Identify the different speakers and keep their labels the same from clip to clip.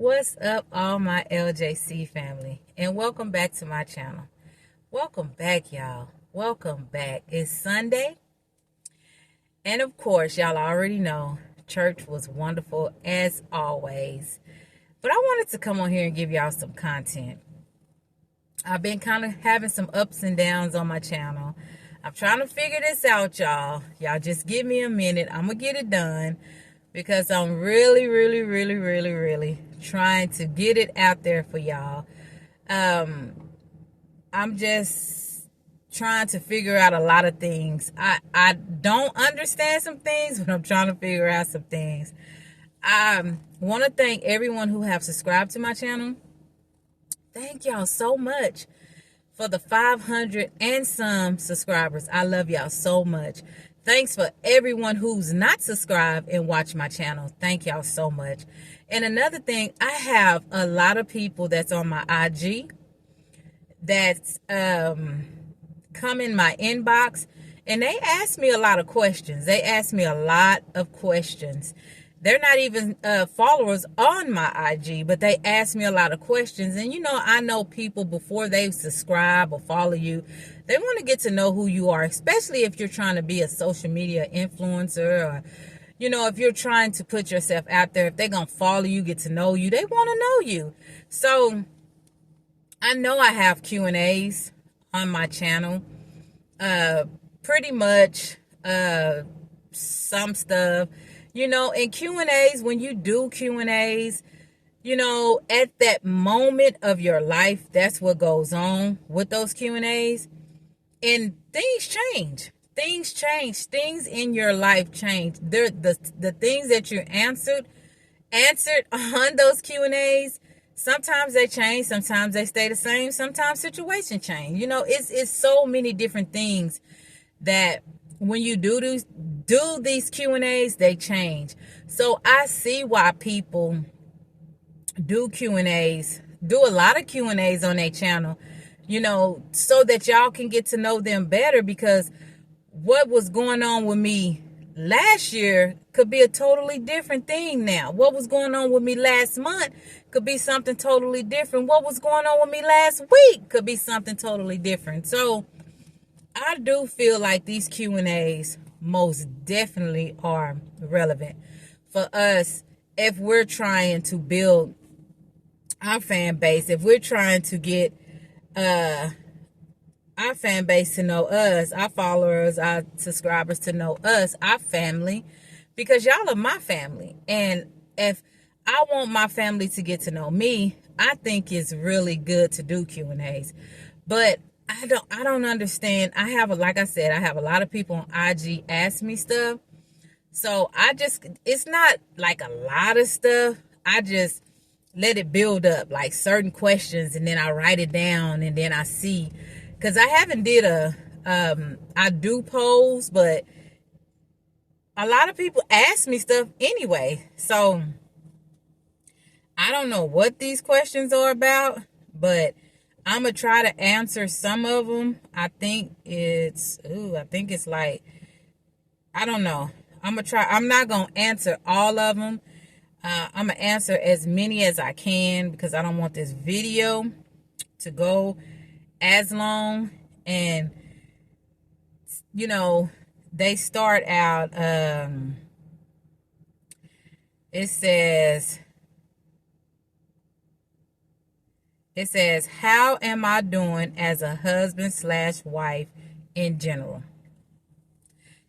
Speaker 1: What's up, all my LJC family, and welcome back to my channel. Welcome back, y'all. Welcome back. It's Sunday, and of course, y'all already know church was wonderful as always. But I wanted to come on here and give y'all some content. I've been kind of having some ups and downs on my channel. I'm trying to figure this out, y'all. Y'all just give me a minute. I'm going to get it done because I'm really trying to get it out there for y'all. I'm just trying to figure out a lot of things. I don't understand some things, but I'm trying to figure out some things. I want to thank everyone who have subscribed to my channel. Thank y'all so much for the 500 and some subscribers. I love y'all so much. Thanks for everyone who's not subscribed and watch my channel. Thank y'all so much. And another thing, I have a lot of people that's on my IG that's come in my inbox, and they ask me a lot of questions. They ask me a lot of questions. They're not even followers on my IG, but they ask me a lot of questions. And, you know, I know people before they subscribe or follow you, they want to get to know who you are, especially if you're trying to be a social media influencer or, you know, if you're trying to put yourself out there, if they're going to follow you, get to know you, they want to know you. So I know I have Q&As on my channel, pretty much some stuff. You know, in Q&As, when you do Q&As, you know, at that moment of your life, that's what goes on with those Q&As. And things change. Things change. Things in your life change. The things that you answered on those Q&As, sometimes they change, sometimes they stay the same, sometimes situations change. You know, it's so many different things that when you do these Q&As, they change. So I see why people do Q&As, do a lot of Q&As on their channel, you know, so that y'all can get to know them better, because what was going on with me last year could be a totally different thing now. What was going on with me last month could be something totally different. What was going on with me last week could be something totally different. So I do feel like these Q&As most definitely are relevant for us if we're trying to build our fan base, if we're trying to get our fan base to know us, our followers, our subscribers to know us, our family, because y'all are my family. And if I want my family to get to know me, I think it's really good to do Q&As. But I don't understand. Like I said, I have a lot of people on IG ask me stuff. So it's not like a lot of stuff. I just let it build up, like certain questions, and then I write it down, and then I see, because I haven't did I do polls, but a lot of people ask me stuff anyway. So I don't know what these questions are about, but I'm going to try to answer some of them. I think it's like, I don't know. I'm not going to answer all of them. I'm going to answer as many as I can, because I don't want this video to go as long. And, you know, they start out, it says, how am I doing as a husband/wife in general?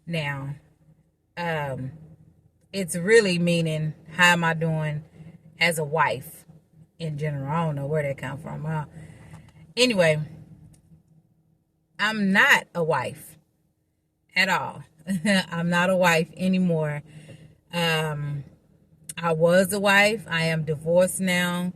Speaker 1: Now, it's really meaning, how am I doing as a wife in general? I don't know where that come from. Anyway, I'm not a wife at all. I'm not a wife anymore. I was a wife. I am divorced now.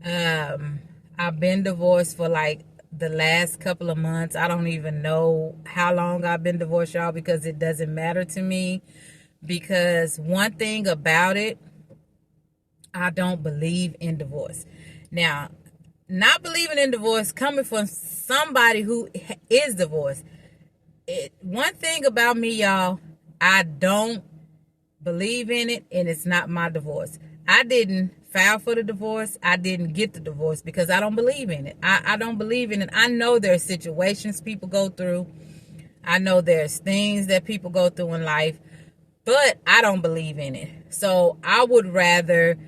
Speaker 1: I've been divorced for like the last couple of months. I don't even know how long I've been divorced, y'all, because it doesn't matter to me. Because one thing about it, I don't believe in divorce. Now, not believing in divorce coming from somebody who is divorced. One thing about me, y'all, I don't believe in it, and it's not my divorce. I didn't file for the divorce. I didn't get the divorce because I don't believe in it. I don't believe in it. I know there's situations people go through. I know there's things that people go through in life, but I don't believe in it. So I would rather,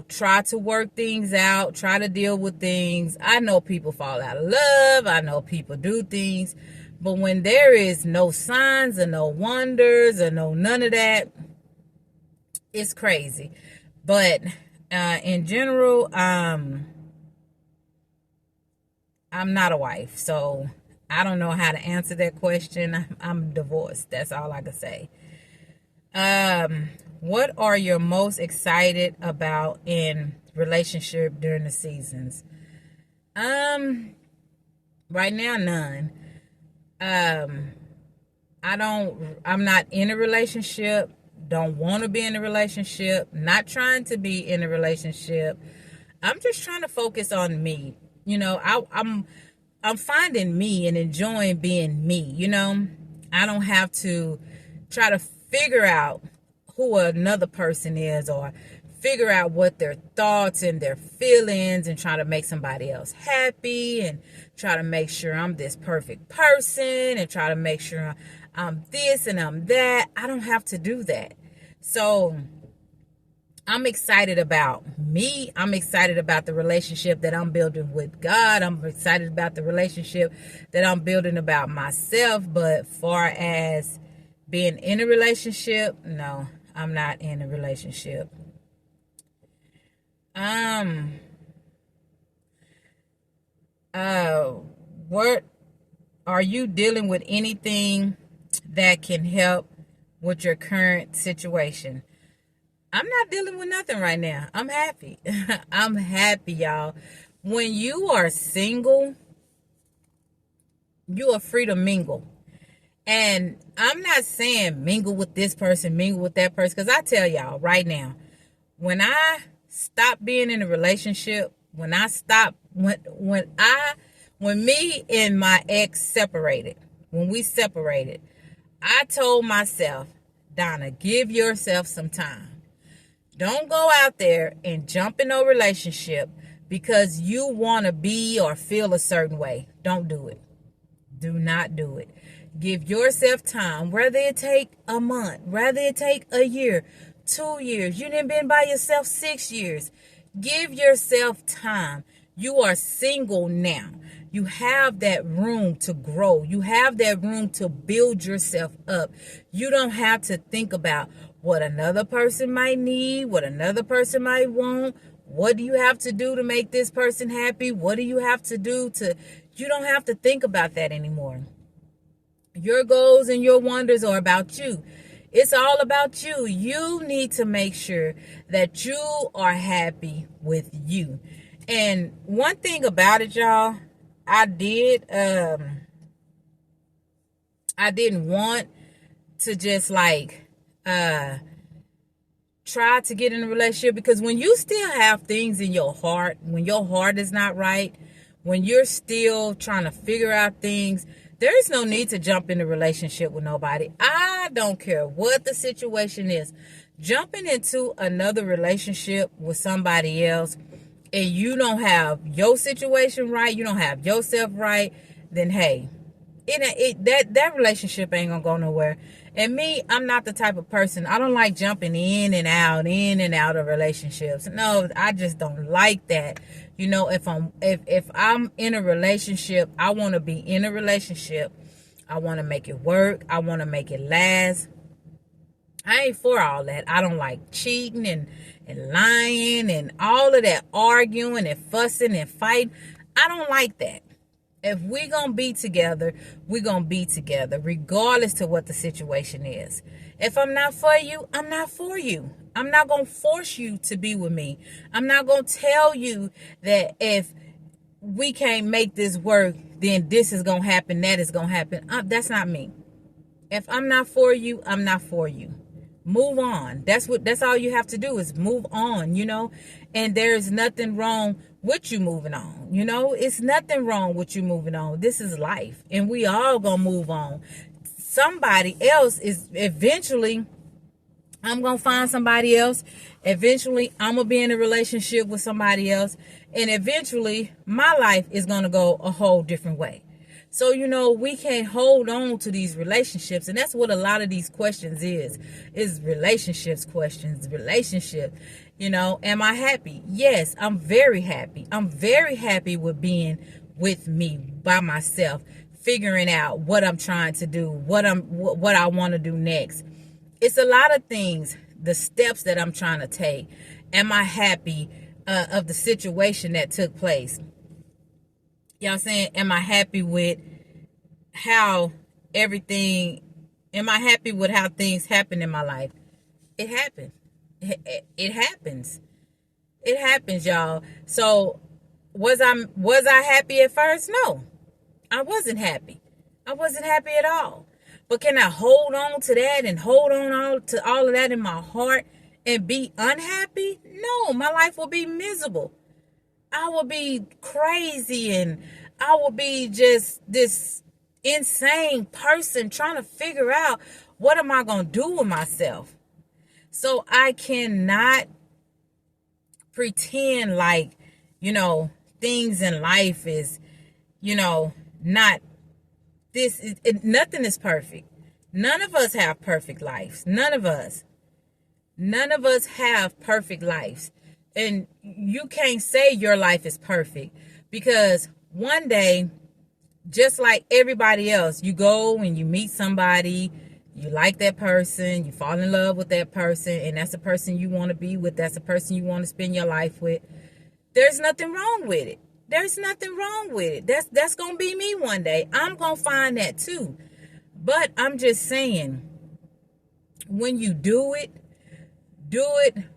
Speaker 1: try to work things out, try to deal with things. I know people fall out of love. I know people do things. But when there is no signs or no wonders or no none of that, it's crazy. But in general, I'm not a wife, so I don't know how to answer that question. I'm divorced. That's all I can say. What are you most excited about in relationship during the seasons? Right now, none. I'm not in a relationship. Don't want to be in a relationship, not trying to be in a relationship. I'm just trying to focus on me. I'm finding me and enjoying being me. I don't have to try to figure out who another person is or figure out what their thoughts and their feelings and try to make somebody else happy and try to make sure I'm this perfect person and try to make sure I'm this and I'm that. I don't have to do that. So I'm excited about me. I'm excited about the relationship that I'm building with God. I'm excited about the relationship that I'm building about myself. But far as being in a relationship, no, I'm not in a relationship. What are you dealing with anything that can help with your current situation? I'm not dealing with nothing right now. I'm happy. I'm happy, y'all. When you are single, you are free to mingle. And I'm not saying mingle with this person, mingle with that person, because I tell y'all right now, when I stopped being in a relationship, when me and my ex separated, when we separated, I told myself, Donna, give yourself some time. Don't go out there and jump in a relationship because you want to be or feel a certain way. Don't do it. Do not do it. Give yourself time, whether it take a month, whether it take a year, 2 years. You done been by yourself 6 years. Give yourself time. You are single now. You have that room to grow. You have that room to build yourself up. You don't have to think about what another person might need, what another person might want. What do you have to do to make this person happy? What do you have to do to... You don't have to think about that anymore. Your goals and your wonders are about you. It's all about you. You need to make sure that you are happy with you. And one thing about it, y'all, I didn't want to just try to get in a relationship, because when you still have things in your heart, when your heart is not right, when you're still trying to figure out things, there is no need to jump in a relationship with nobody. I don't care what the situation is. Jumping into another relationship with somebody else and you don't have your situation right, you don't have yourself right, then hey, that relationship ain't gonna go nowhere. And me, I'm not the type of person, I don't like jumping in and out of relationships. No, I just don't like that. If I'm in a relationship, I want to be in a relationship. I want to make it work. I want to make it last. I ain't for all that. I don't like cheating and lying and all of that arguing and fussing and fighting. I don't like that. If we gonna be together, we gonna be together, regardless to what the situation is. If I'm not for you, I'm not for you. I'm not gonna force you to be with me. I'm not gonna tell you that if we can't make this work, then this is gonna happen, that is gonna happen. That's not me. If I'm not for you, I'm not for you. Move on. That's all you have to do is move on, and there's nothing wrong with you moving on. It's nothing wrong with you moving on. This is life, and we all gonna move on. Somebody else is eventually I'm going to find somebody else. Eventually, I'm going to be in a relationship with somebody else. And eventually, my life is going to go a whole different way. So, we can't hold on to these relationships. And that's what a lot of these questions is relationships questions, relationship. Am I happy? Yes, I'm very happy. I'm very happy with being with me by myself, figuring out what I'm trying to do, what I want to do next. It's a lot of things, the steps that I'm trying to take. Am I happy of the situation that took place? You know what I'm saying? Am I happy with how am I happy with how things happen in my life? It happened. It happens. It happens, y'all. So was I happy at first? No. I wasn't happy. I wasn't happy at all. But can I hold on to that and hold on to all of that in my heart and be unhappy? No, my life will be miserable. I will be crazy and I will be just this insane person trying to figure out what am I going to do with myself. So I cannot pretend like, things in life is, not this. Nothing is perfect. None of us have perfect lives. None of us. None of us have perfect lives. And you can't say your life is perfect because one day, just like everybody else, you go and you meet somebody, you like that person, you fall in love with that person, and that's the person you want to be with. That's the person you want to spend your life with. There's nothing wrong with it. There's nothing wrong with it. That's going to be me one day. I'm going to find that too. But I'm just saying, when you do it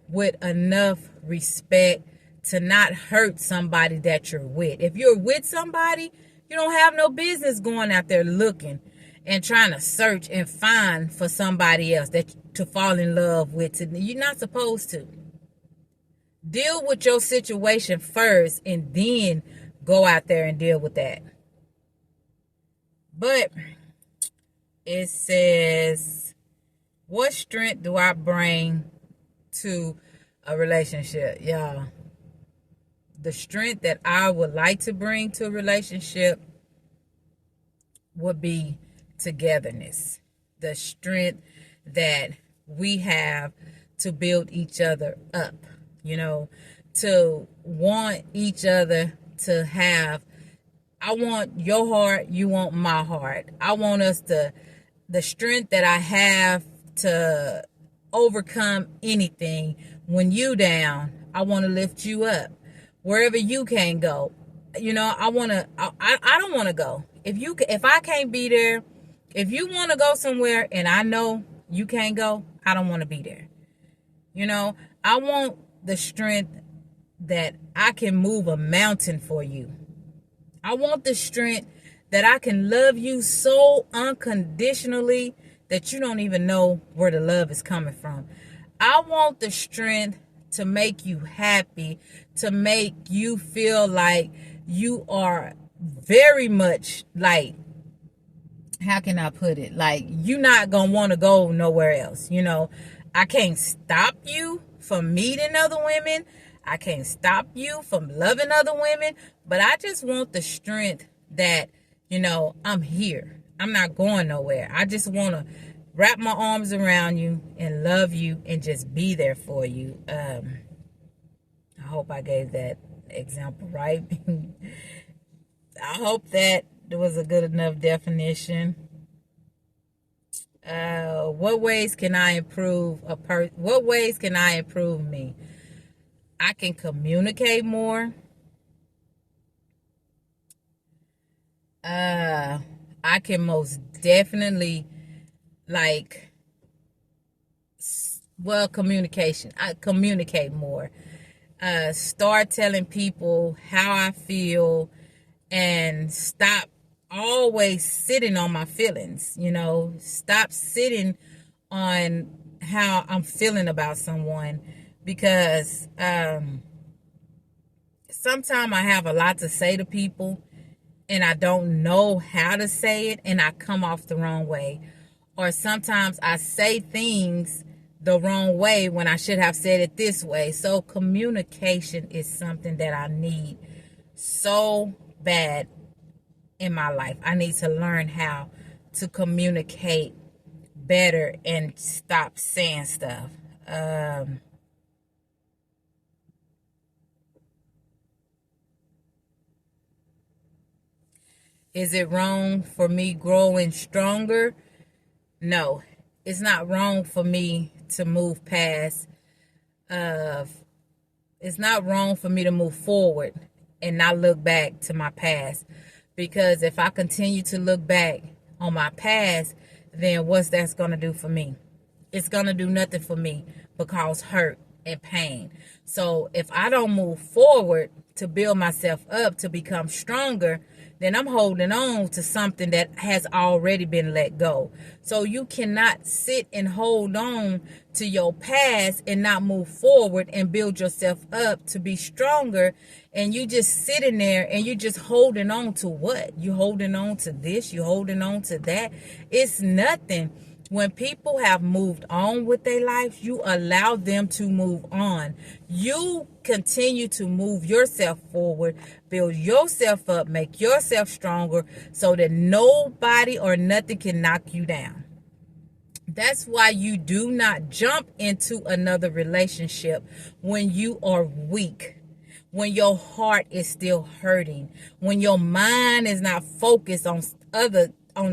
Speaker 1: with enough respect to not hurt somebody that you're with. If you're with somebody, you don't have no business going out there looking and trying to search and find for somebody else to fall in love with. You're not supposed to. Deal with your situation first and then go out there and deal with that. But it says, what strength do I bring to a relationship? Y'all, the strength that I would like to bring to a relationship would be togetherness. The strength that we have to build each other up, to want each other to have. I want your heart, you want my heart. I want us the strength that I have to overcome anything. When you down, I want to lift you up. Wherever you can go, I don't want to go. If I can't be there, if you want to go somewhere and I know you can't go, I don't want to be there. I want the strength that I can move a mountain for you. I want the strength that I can love you so unconditionally that you don't even know where the love is coming from. I want the strength to make you happy, to make you feel like you are very much like, how can I put it? Like, you're not going to want to go nowhere else. I can't stop you from meeting other women. I can't stop you from loving other women. But I just want the strength that, I'm here. I'm not going nowhere. I just want to wrap my arms around you and love you and just be there for you. I hope I gave that example right. I hope that there was a good enough definition. What ways can I improve what ways can I improve me? I can communicate more. I can most definitely communication. I communicate more. Start telling people how I feel and stop always sitting on my feelings. Stop sitting on how I'm feeling about someone, because sometimes I have a lot to say to people and I don't know how to say it and I come off the wrong way. Or sometimes I say things the wrong way when I should have said it this way. So communication is something that I need so bad in my life. I need to learn how to communicate better and stop saying stuff. Is it wrong for me growing stronger? No, it's not wrong for me to move past. It's not wrong for me to move forward and not look back to my past. Because if I continue to look back on my past, then what's that's going to do for me? It's going to do nothing for me but cause hurt and pain. So if I don't move forward to build myself up to become stronger, then I'm holding on to something that has already been let go. So you cannot sit and hold on to your past and not move forward and build yourself up to be stronger. And you just sitting there and you just holding on to what? You holding on to this, you holding on to that. It's nothing. When people have moved on with their life, you allow them to move on. You continue to move yourself forward, build yourself up, make yourself stronger so that nobody or nothing can knock you down. That's why you do not jump into another relationship when you are weak, when your heart is still hurting, when your mind is not focused on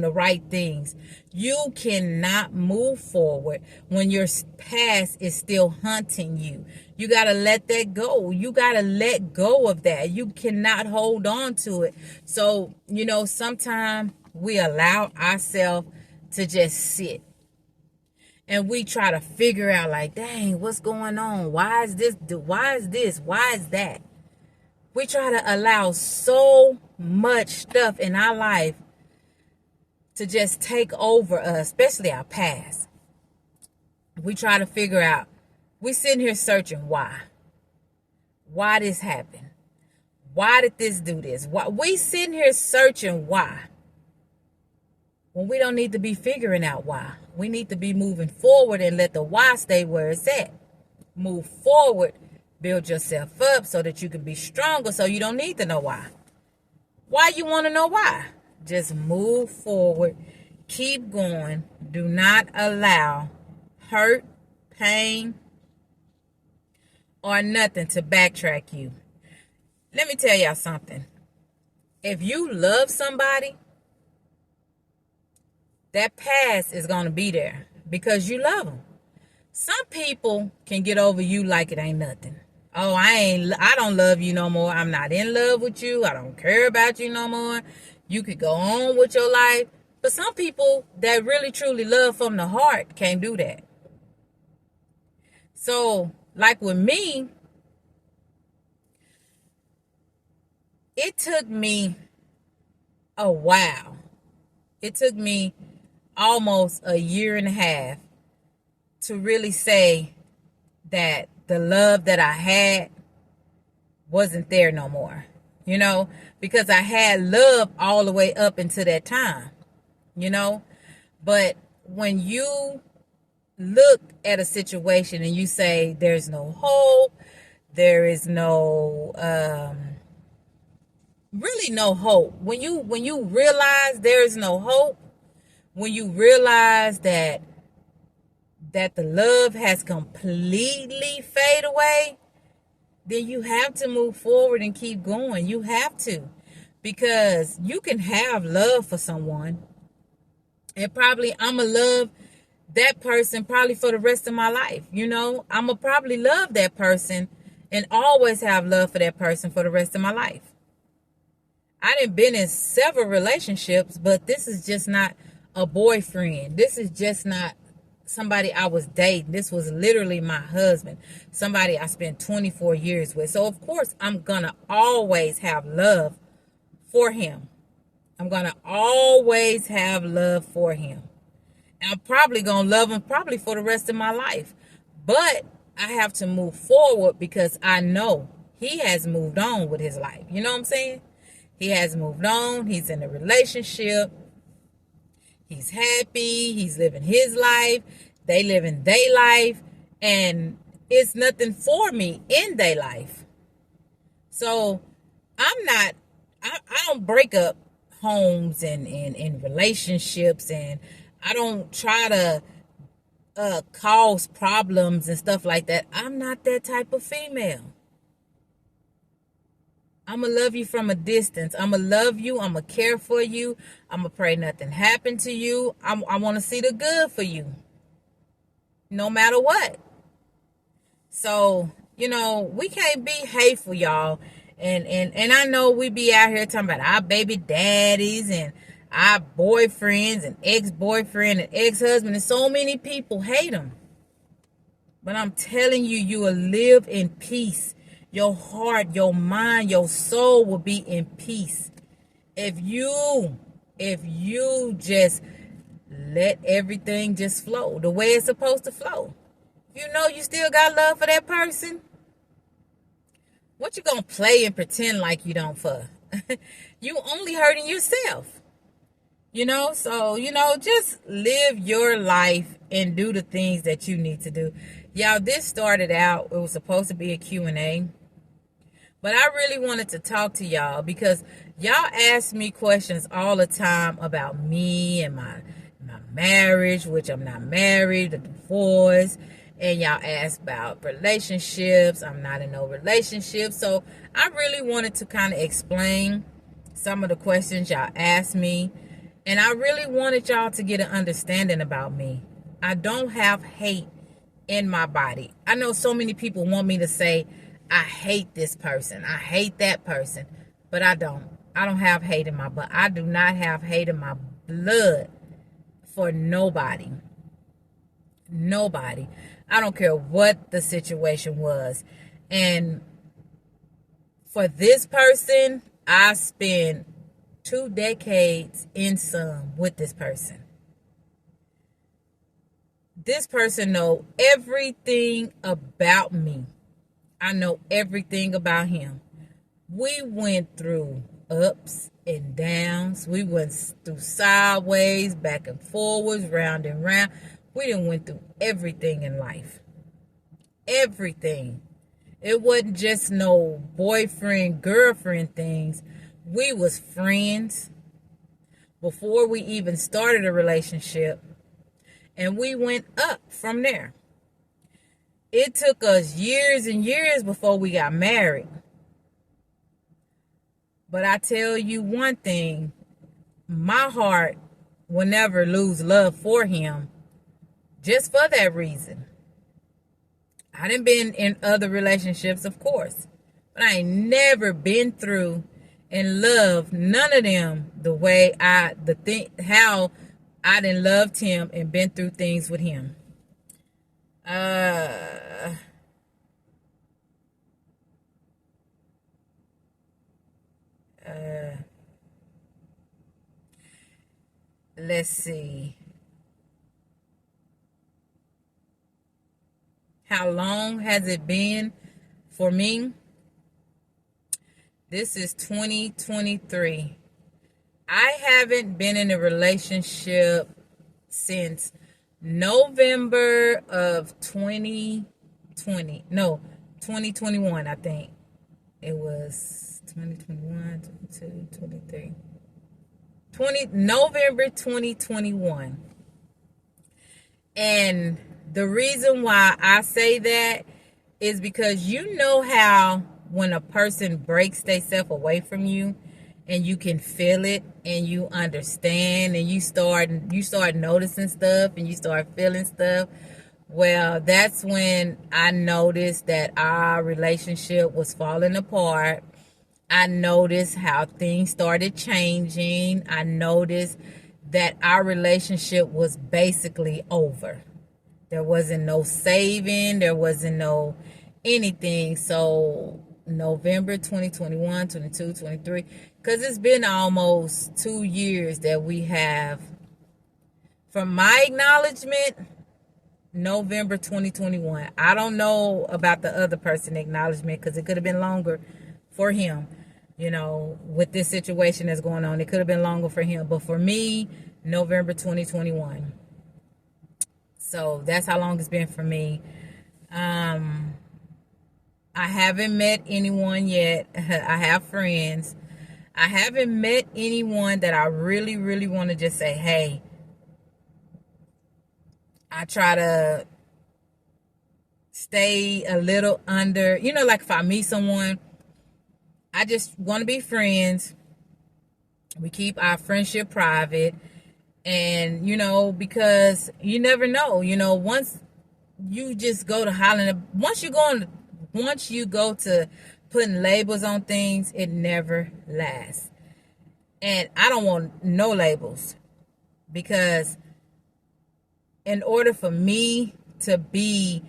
Speaker 1: the right things. You cannot move forward when your past is still hunting you. You got to let that go. You got to let go of that. You cannot hold on to it. So, sometimes we allow ourselves to just sit. And we try to figure out like, dang, what's going on? Why is this? Why is this? Why is that? We try to allow so much stuff in our life to just take over us, especially our past. We try to figure out, we sitting here searching why. Why this happened? Why did this do this? Why? We sitting here searching why. When we don't need to be figuring out why. We need to be moving forward and let the why stay where it's at. Move forward, build yourself up so that you can be stronger so you don't need to know why. Why you want to know why? Just move forward. Keep going. Do not allow hurt, pain, or nothing to backtrack you. Let me tell y'all something. If you love somebody, that past is going to be there because you love them. Some people can get over you like it ain't nothing. Oh, I don't love you no more. I'm not in love with you. I don't care about you no more. You could go on with your life. But some people that really truly love from the heart can't do that. So, like with me, it took me a while. It took me almost a year and a half to really say that the love that I had wasn't there no more. Because I had love all the way up until that time, But when you look at a situation and you say there's no hope, there is no, really no hope. When you realize there is no hope, when you realize that the love has completely faded away, then you have to move forward and keep going. You have to. Because you can have love for someone. And probably I'm going to love that person probably for the rest of my life. I'm going to probably love that person and always have love for that person for the rest of my life. I done been in several relationships, but this is just not a boyfriend. This is just not somebody I was dating. This was literally my husband, somebody I spent 24 years with. So of course I'm gonna always have love for him. I'm gonna always have love for him. And I'm probably gonna love him probably for the rest of my life. But I have to move forward because I know he has moved on with his life. You know what I'm saying? He has moved on. He's in a relationship. He's happy. He's living his life. They live in their life, and it's nothing for me in their life. So I don't break up homes and relationships, and I don't try to cause problems and stuff like that. I'm not that type of female. I'm going to love you from a distance. I'm going to love you. I'm going to care for you. I'm going to pray nothing happen to you. I want to see the good for you, no matter what. So, we can't be hateful, y'all. And I know we be out here talking about our baby daddies and our boyfriends and ex-boyfriend and ex-husband. And so many people hate them. But I'm telling you, you will live in peace. Your heart, your mind, your soul will be in peace. If you just let everything just flow the way it's supposed to flow. If you know you still got love for that person, what you gonna play and pretend like you don't for? You only hurting yourself. So, just live your life and do the things that you need to do. Y'all, this started out, it was supposed to be a Q&A. But I really wanted to talk to y'all because y'all ask me questions all the time about me and my marriage, which I'm not married, the divorce. And y'all ask about relationships. I'm not in no relationship. So I really wanted to kind of explain some of the questions y'all asked me. And I really wanted y'all to get an understanding about me. I don't have hate in my body. I know so many people want me to say, I hate this person. I hate that person. But I don't. I don't have hate in my blood. I do not have hate in my blood for nobody. Nobody. I don't care what the situation was. And for this person, I spent 2 decades in some with this person. This person know everything about me. I know everything about him. We went through ups and downs. We went through sideways, back and forwards, round and round. We done went through everything in life. Everything. It wasn't just no boyfriend, girlfriend things. We was friends before we even started a relationship. And we went up from there. It took us years and years before we got married. But I tell you one thing, my heart will never lose love for him just for that reason. I done been in other relationships, of course, but I ain't never been through and loved none of them the way how I done loved him and been through things with him. Let's see. How long has it been for me? This is 2023. I haven't been in a relationship since November of 2020. No, 2021, I think. It was 2021, 22, 23. November 2021. And the reason why I say that is because you know how when a person breaks themselves away from you and you can feel it and you understand and you start noticing stuff and you start feeling stuff. Well, that's when I noticed that our relationship was falling apart. I noticed how things started changing. I noticed that our relationship was basically over. There wasn't no saving. There wasn't no anything. So November 2021, 22, 23, because it's been almost 2 years that we have, from my acknowledgement, November 2021. I don't know about the other person acknowledgement because it could have been longer for him, with this situation that's going on. It could have been longer for him. But for me, November 2021. So that's how long it's been for me. I haven't met anyone yet. I have friends. I haven't met anyone that I really, really want to just say, hey, I try to stay a little under, like if I meet someone, I just want to be friends. We keep our friendship private. And, because you never know, once you just go to hollering, once you go to putting labels on things, it never lasts. And I don't want no labels, because in order for me to be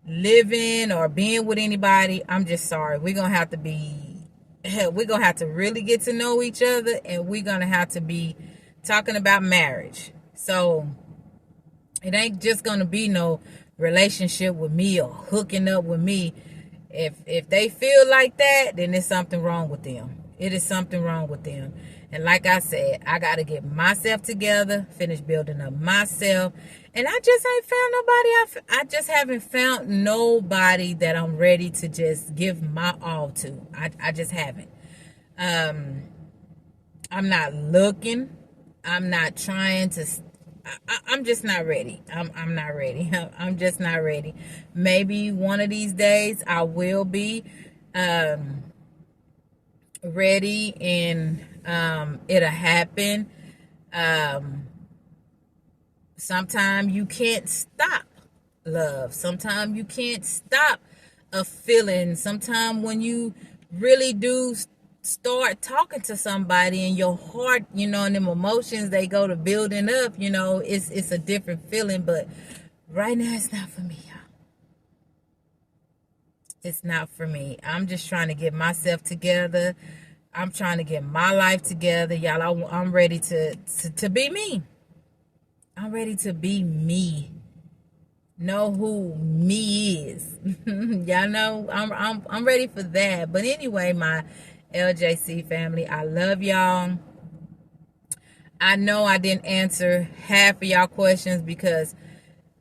Speaker 1: living or being with anybody, I'm just sorry. We're going to have to really get to know each other, and we're going to have to be talking about marriage. So it ain't just going to be no relationship with me or hooking up with me. If they feel like that, then there's something wrong with them. It is something wrong with them. And like I said, I got to get myself together, finish building up myself. And I just ain't found nobody. I just haven't found nobody that I'm ready to just give my all to. I just haven't. I'm not looking. I'm not trying to. I'm just not ready. I'm not ready. I'm just not ready. Maybe one of these days I will be ready, and it'll happen. Sometimes you can't stop love. Sometimes you can't stop a feeling. Sometimes when you really do start talking to somebody, and your heart, and them emotions, they go to building up, it's a different feeling. But right now it's not for me, y'all. It's not for me. I'm just trying to get myself together. I'm trying to get my life together, y'all. I'm ready to be me. I'm ready to be me. Know who me is. Y'all know I'm ready for that. But anyway, my LJC family, I love y'all. I know I didn't answer half of y'all questions, because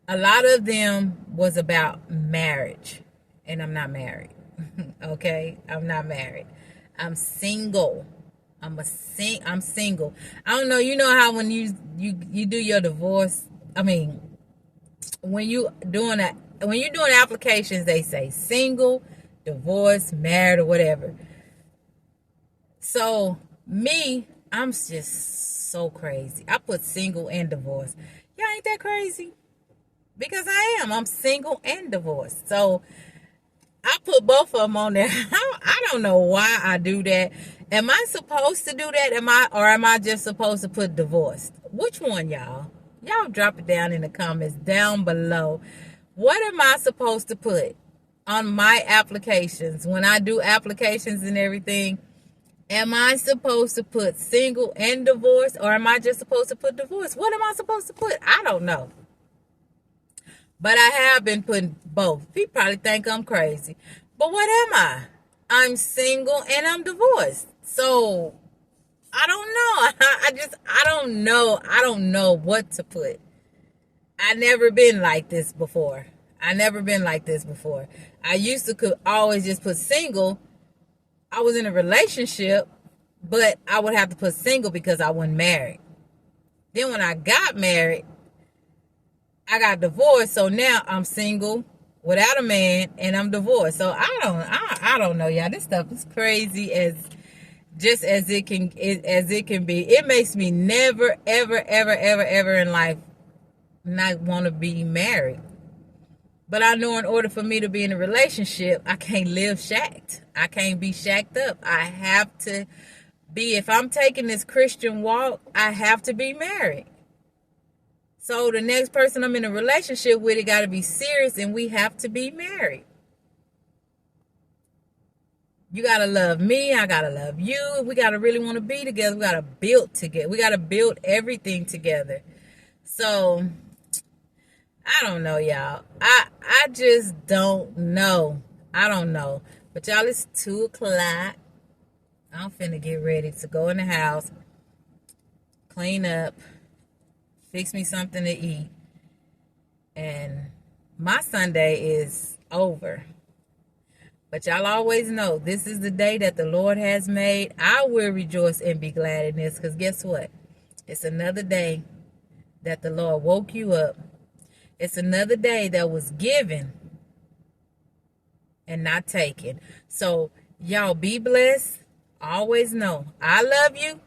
Speaker 1: a lot of them was about marriage, and I'm not married. Okay, I'm not married. I'm single. I'm single. I don't know. You know how when you do your divorce, I mean, when you're doing applications, they say single, divorce, married, or whatever. So me, I'm just so crazy. I put single and divorce. Y'all ain't that crazy? Because I am. I'm single and divorced. So I put both of them on there. I don't know why I do that. Am I supposed to do that? Am I just supposed to put divorced? Which one, y'all? Y'all drop it down in the comments down below. What am I supposed to put on my applications? When I do applications and everything, am I supposed to put single and divorced, or am I just supposed to put divorce? What am I supposed to put? I don't know. But I have been putting both. People probably think I'm crazy. But what am I? I'm single and I'm divorced. So I don't know. I don't know. I don't know what to put. I never been like this before. I used to could always just put single. I was in a relationship, but I would have to put single because I wasn't married. Then when I got married, I got divorced, so now I'm single without a man, and I'm divorced. So I don't know, y'all. This stuff is crazy as it can be. It makes me never, ever, ever, ever, ever in life not want to be married. But I know in order for me to be in a relationship, I can't live shacked. I can't be shacked up. I have to be, if I'm taking this Christian walk, I have to be married. So the next person I'm in a relationship with, it got to be serious, and we have to be married. You got to love me. I got to love you. We got to really want to be together. We got to build together. We got to build everything together. So I don't know, y'all. I just don't know. I don't know. But y'all, it's 2 o'clock. I'm finna get ready to go in the house, clean up, fix me something to eat, And my Sunday is over. But y'all always know this is the day that the Lord has made. I will rejoice and be glad in this, because guess what? It's another day that the Lord woke you up. It's another day that was given and not taken. So y'all be blessed. Always know I love you.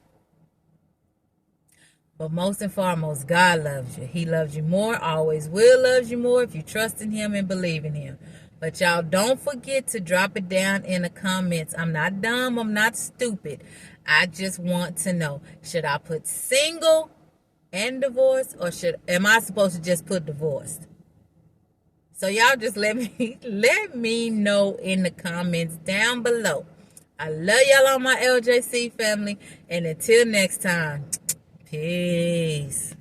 Speaker 1: But most and foremost, God loves you. He loves you more, always will love you more if you trust in him and believe in him. But y'all don't forget to drop it down in the comments. I'm not dumb. I'm not stupid. I just want to know, should I put single and divorced, or am I supposed to just put divorced? So y'all just let me know in the comments down below. I love y'all on my LJC family. And until next time, peace.